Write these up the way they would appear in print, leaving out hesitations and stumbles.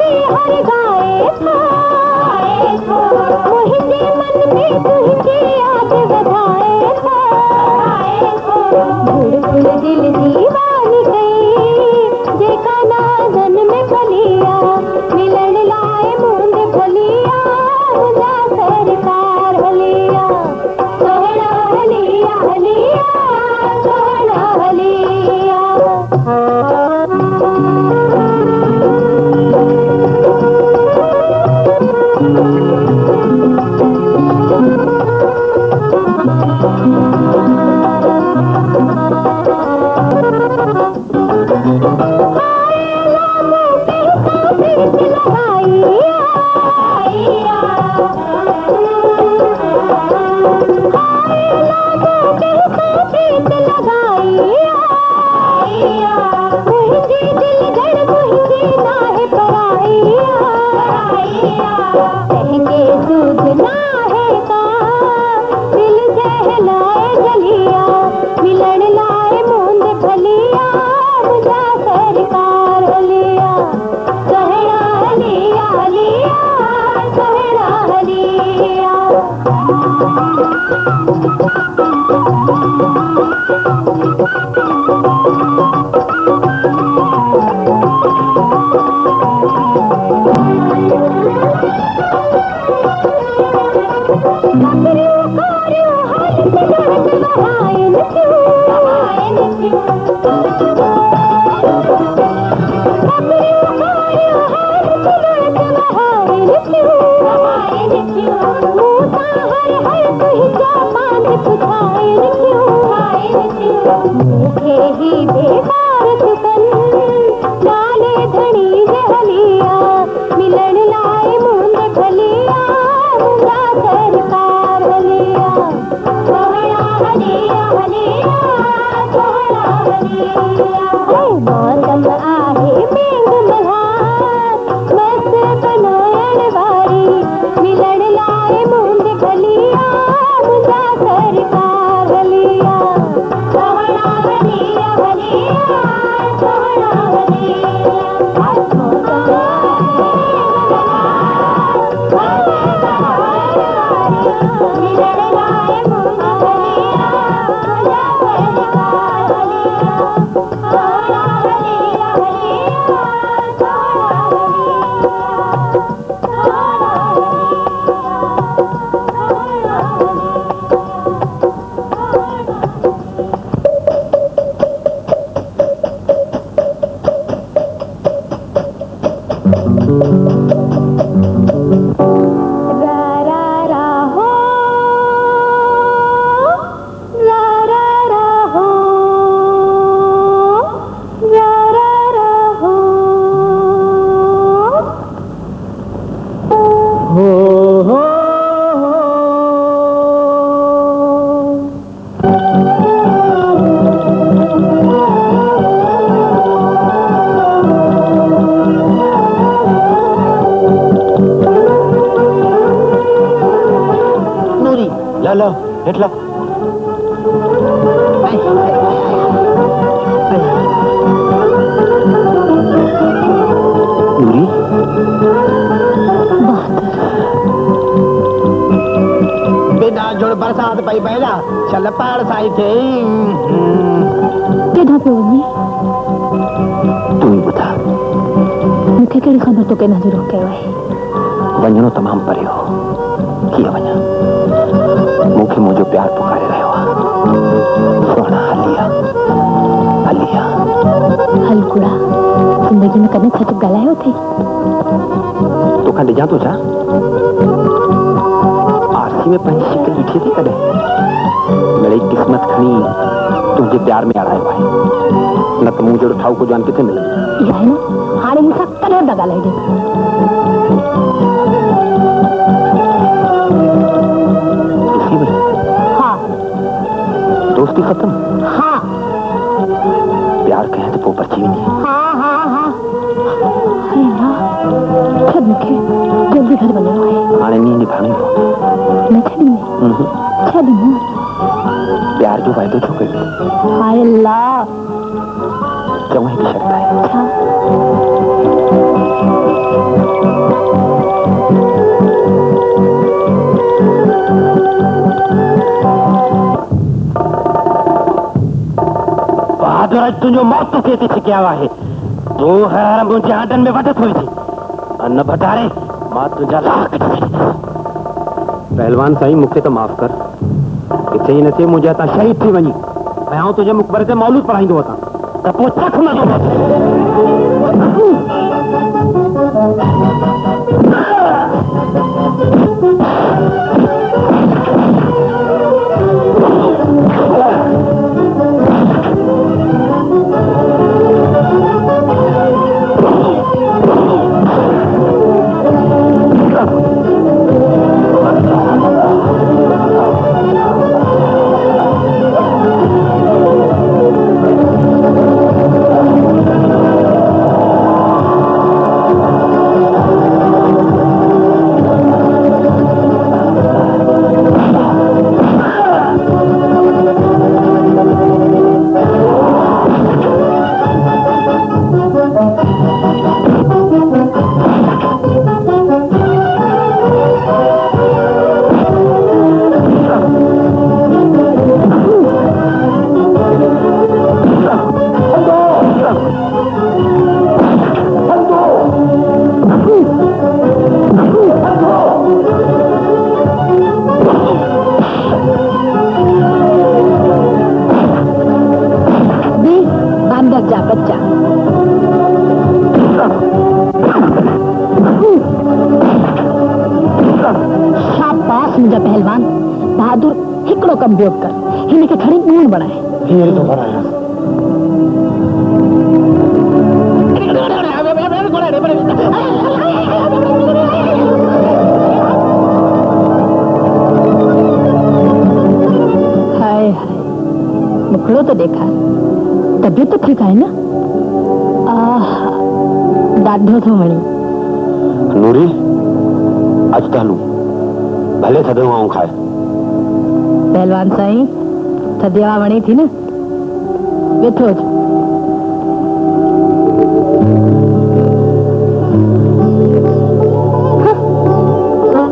से हर गाए था मुझे मन में तुझे याद बधाए था धुड़कुल दिल दीवानी गई देखा ना जन में फलिया मिलन लाए मूंद फलिया मुझा सरकार हलिया सोहना हलिया हलिया सोहना हलिया बरसात पई पहला चल पहाड़ साई थे केना पे वनी तू ही बता मुखे केड़ी खबर तो केना जरूर कहवे वञणो तमाम परे हो किया वञा मुखे मुझो प्यार पुकारे रहियो आहे सोना हलिया हलिया हलकुड़ा जिंदगी में कदे सच गलायो थे तो खंड जा तो जा में पंहिंजी शिकल ॾिठी थी कॾहिं मिड़ई किस्मत खणी तुंहिंजे प्यार में आड़ायो आहे न त मूं जहिड़ो ठाहु जान किथे मिलंदो इहा आहे न हाणे मूंसां कॾहिं न ॻाल्हाइजे हा दोस्ती ख़त्म हा प्यार कहें तो पोइ बची वञे हा हा हा अरे ना छॾ मूंखे जल्दी घर वञिणो आहे हाणे नींद निभाइणी न छॾींदे छॾ मूं प्यार जो वाइदो छो कयो हाय अल्लाह चवण हिकु शर्त आहे छा तुझो मौत तो केती छिकिया आहे तू हर मुंहिंजे आडन में वधत हुई थी अन्न भटारे मां तुझा लाख पहलवान साईं मूंखे त माफ़ कर कि चई न थे मुंहिंजे हथां शहीद थी वञी ऐं आउं तुंहिंजे मुक़बरे ते मौलूद पढ़ाईंदो वठां त पोइ चख पहलवान बहादुर हिकड़ो कम ॿियो कर हिन खे खणी ऊन बनाए हींअर थो करायां हाय हाय मुखड़ो तो देखा तबियत तो ठीक है ना ॾाढो थो वणे नूरी अच त हलूं भले थधो आऊं खाए पहलवान साईं थधिया वणी थी न वेठो अच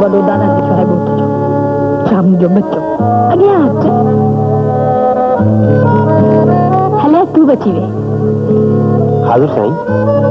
वॾो दादा साहिब शाम जो बच्चो अॻियां अच हले तूं बची वे हाज़िर साईं